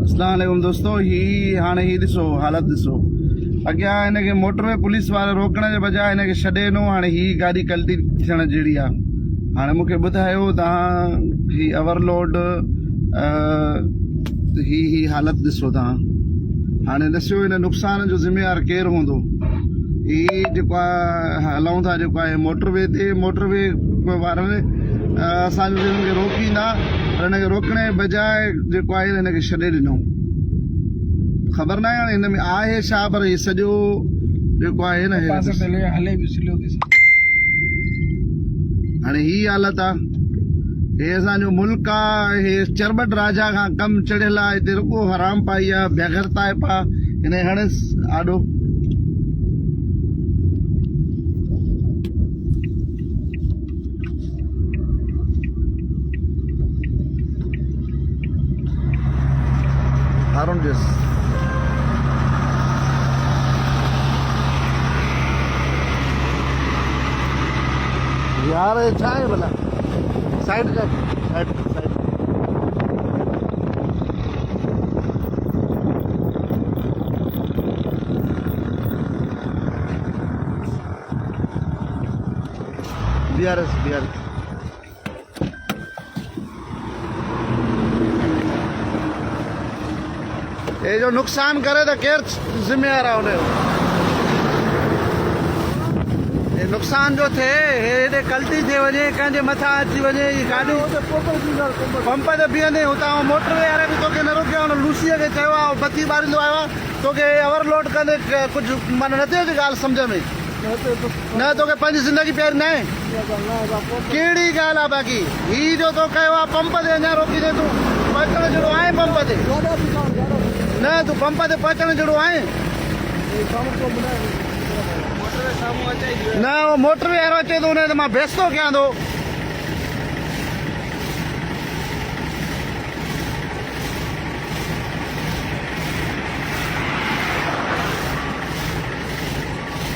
अस्सलाम वालेकुम दोस्तों। ही हाणे ही ॾिसो हालत ॾिसो, अॻियां हिनखे मोटरवे पुलिस वारे रोकण जे बजाय हिनखे छॾे ॾिनो। हाणे ही गाॾी कल्टी थियण जहिड़ी आहे। हाणे मूंखे ॿुधायो तव्हां ही ओवरलोड ही हालत ॾिसो तव्हां। हाणे ॾिसो हिन नुक़सान जो ज़िम्मेवार केरु हूंदो। ही जेको आहे हलूं था जेको आहे मोटरवे ते, मोटरवे वारनि असांजो हिनखे रोकींदा, पर हिनखे रोकण जे बजाय जेको आहे हिनखे छॾे ॾिनो। ख़बर न आहे हाणे हिन में आहे छा, पर ही सॼो जेको आहे न हाणे ही हालत आहे। हे असांजो मुल्क आहे, हे चरबट राजा खां कमु चढ़ियल आहे। हिते रुगो हराम पाई आहे, बेगरता आहे पा हिन हणस आॾो। हारून ॾिस यार, छा आहे भला? साइड कर, साइड कर, साइड। BRS ये जो नुकसान करे तो केर जिम्मेवार आहे हुनजो। नुक़सान जो थे हेॾे कल्टी थी वञे, कंहिंजे मथां अची वञे, गाॾियूं पंप ते बीहंदे हुतां मोटरवे वारे बि तोखे न रोकियो। हुन लूसीअ खे चयो आहे बत्ती ॿारींदो आयो आहे, तोखे ओवरलोड कंदे कुझु माना नथी अचे ॻाल्हि सम्झ में न। तोखे पंहिंजी ज़िंदगी पहिरीं न आहे। कहिड़ी ॻाल्हि आहे बाक़ी ही जो तो कयो आहे पंप ते अञा रोकी दे। तूं पहुचण जहिड़ो आहे पंप ते न, तूं पंप ते पहुचण जहिड़ो आहे न। वो मोटरवे वारो अचे थो, हुन ते मां बेइज़्ज़तो कयां थो।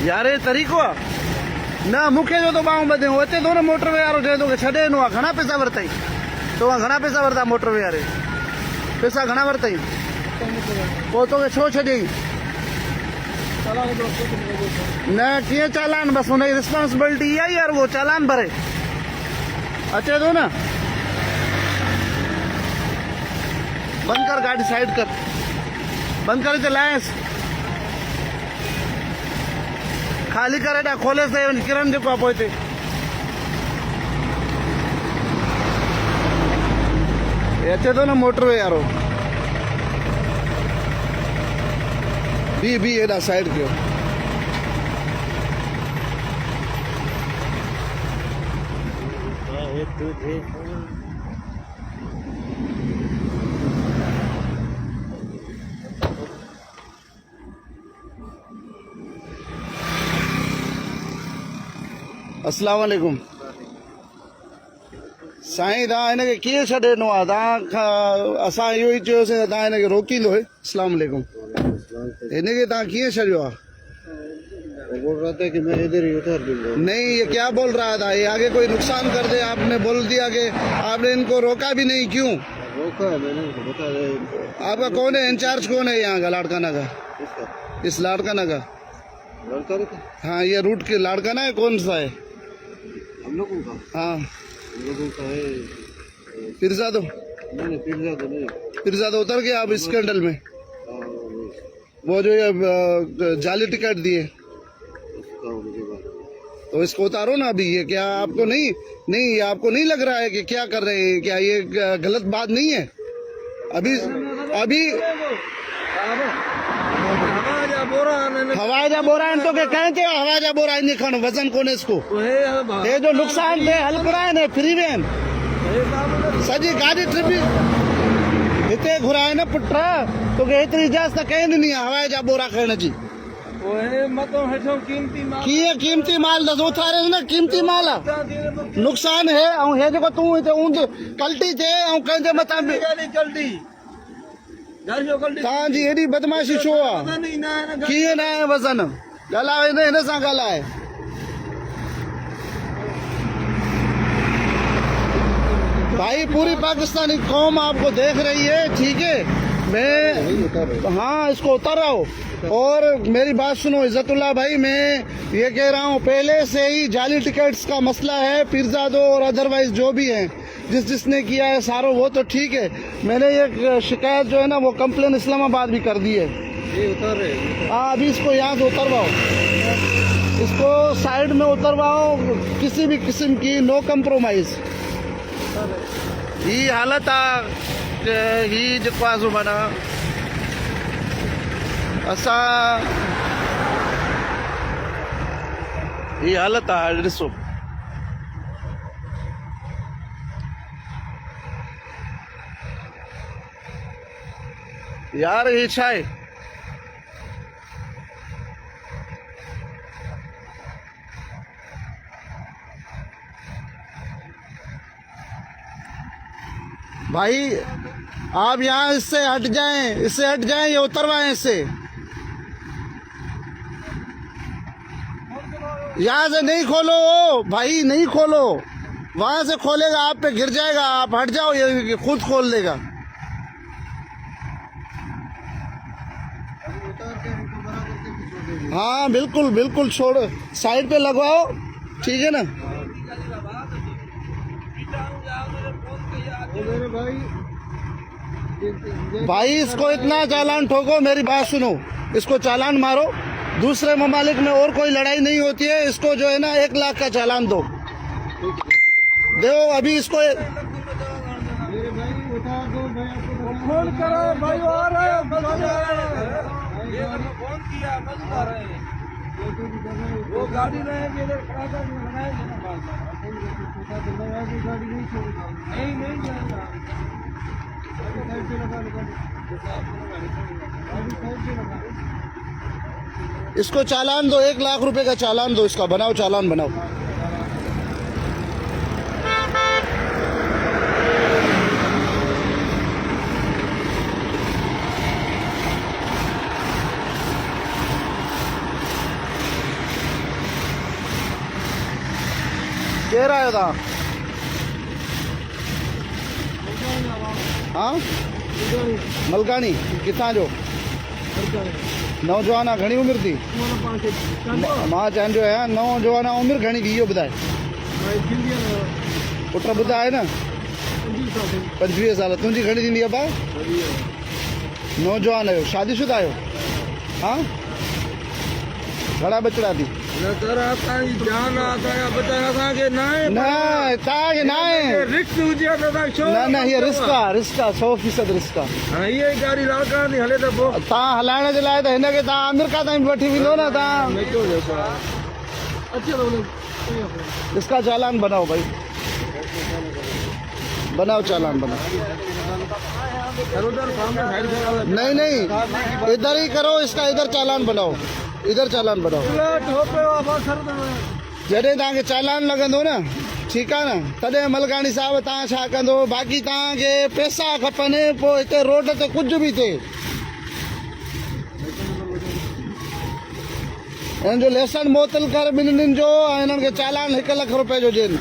यार ये तरीक़ो आहे न। मूंखे जो तो ॿाहूं ॿधे अचे थो न मोटरवे वारो, चए थो छॾे ॾिनो आहे। घणा पैसा वरितई तव्हां? घणा पैसा वरिता मोटरवे वारे? पैसा घणा वरितई? पोइ तोखे छो छॾियईं? न कीअं चालान? बस हुनजी रिस्पॉन्सिबिलिटी इहा ई यार, वो चालान भरे अचे थो न। बंदि कर गाॾी, साइड कर, बंदि करे लाएसि, खाली करे ॾा, खोले से किरण जेको आहे पोइ हिते अचे थो न मोटरवे वारो। बी एॾा साइड कयो। अस्सलाम वालेकुम साईं, तव्हां हिनखे कीअं छॾे ॾिनो आहे? तव्हां असां इहो ई चयोसीं त तव्हां हिनखे रोकींदो। अस्सलाम वालेकुम। इनके तव्हां कीअं छॾियो आहे? बोल रहा था कि मैं इधर ही उतार दूंगा। नहीं, ये क्या बोल रहा था? ये आगे कोई नुकसान कर दे, आपने बोल दिया कि आपने इनको रोका भी नहीं। क्यों रोका है? मैंने बता दिया। आपका कौन है इंचार्ज? कौन है यहाँ का लाड़काना का? इस लाड़काना का हाँ, ये रूट के लाड़काना है कौन सा है? हम लोगों का? हाँ, हम लोगों का है पिरजादो। नहीं, पिरजादो नहीं, पिरजादो उतर गया आप इस कैंडल में। वो जो ये जाली टिकट दिए तो इसको उतारो ना अभी। ये क्या आपको नहीं ये आपको नहीं लग रहा है कि क्या कर रहे हैं? क्या ये गलत बात नहीं है? अभी हवाजा बोरा तो के कहें हवाजा बोरा नहीं खण वजन कोने इसको। ये जो नुकसान थे हल कराए ने फ्री में सजी गाड़ी ट्रिप हिते घुराए न पुट, तो एतरी इजाज़त कहीं नहीं है हवाई जा बोरा खणण जी। कीमती माल दस उथारे न, कीमती माल नुकसान है। ऐं हे जेको तूं हिते ऊंध कल्टी थे ऐं कंहिंजे मथां तव्हांजी हेॾी बदमाशी छो आहे? कीअं न आहे वज़न? ॻाल्हाए हिन सां ॻाल्हाए। भाई पूरी पाकिस्तानी कौम आपको देख रही है, ठीक है। मैं हाँ इसको उतर रहा हूँ। और मेरी बात सुनो इज्जतुल्लाह भाई, मैं ये कह रहा हूँ पहले से ही जाली टिकट्स का मसला है, पीरजादो और अदरवाइज जो भी हैं, जिसने किया है सारो वो तो ठीक है। मैंने ये शिकायत जो है ना वो कंप्लेन इस्लामाबाद भी कर दी है। हाँ अभी इसको यहाँ से उतरवाओ, इसको साइड में उतरवाओ, किसी भी किस्म की नो कंप्रोमाइज। ही हालत ही जेको आहे माना असां ही हालत आहे ॾिसो। यार ये छा आहे? भाई आप यहाँ इससे हट जाएं, इससे हट जाएं, ये उतरवाएं इससे। यहाँ से नहीं खोलो भाई, नहीं खोलो, वहां से खोलेगा आप पे गिर जाएगा। आप हट जाओ, ये खुद खोल देगा। हाँ बिल्कुल बिल्कुल, छोड़ो, साइड पे लगवाओ, ठीक है ना। भाई इसको इतना चालान ठोको, मेरी बात सुनो, इसको चालान मारो। दूसरे ममालिक में और कोई लड़ाई नहीं होती है, इसको जो है ना 1 लाख का चालान दो अभी इसको। फोन करो भाई, वो गाड़ी नहीं इसको चालान दो, 1 लाख रुपए का चालान दो, इसका बनाओ, चालान बनाओ। कह रहा है था हाँ मलकानी कितना जो नौजवान घनी उम्र थी मां चांजो है नौजवान उम्र घनी थी इहो ॿुधाए पुट ॿुधाए न 25 साल तुंहिंजी घणी थींदी आहे भाउ नौजवान आहियो शादीशुदा आहियो हाँ घणा बचड़ा थी रिस्क आहे 100% रिस्क आहे तव्हां हलाइण जे लाइ त हिनखे तव्हां अमेरिका ताईं वठी वेंदो न तव्हां इसका चालान बनाओ भाई बनाओ चालान बनाओ नहीं इधर ही करो इसका इधर चालान बनाओ इधर चालान बनाओ जॾहिं तव्हांखे चालान लॻंदो न ठीकु आहे न तॾहिं मलकानी साहिब तव्हां छा कंदो बाक़ी तव्हांखे पैसा खपनि पोइ हिते रोड ते कुझु बि थिए हिननि जो लेसन मोतल कर ॿिन्हिनि जो ऐं हिननि खे चालान 1 लख रुपए जो ॾियनि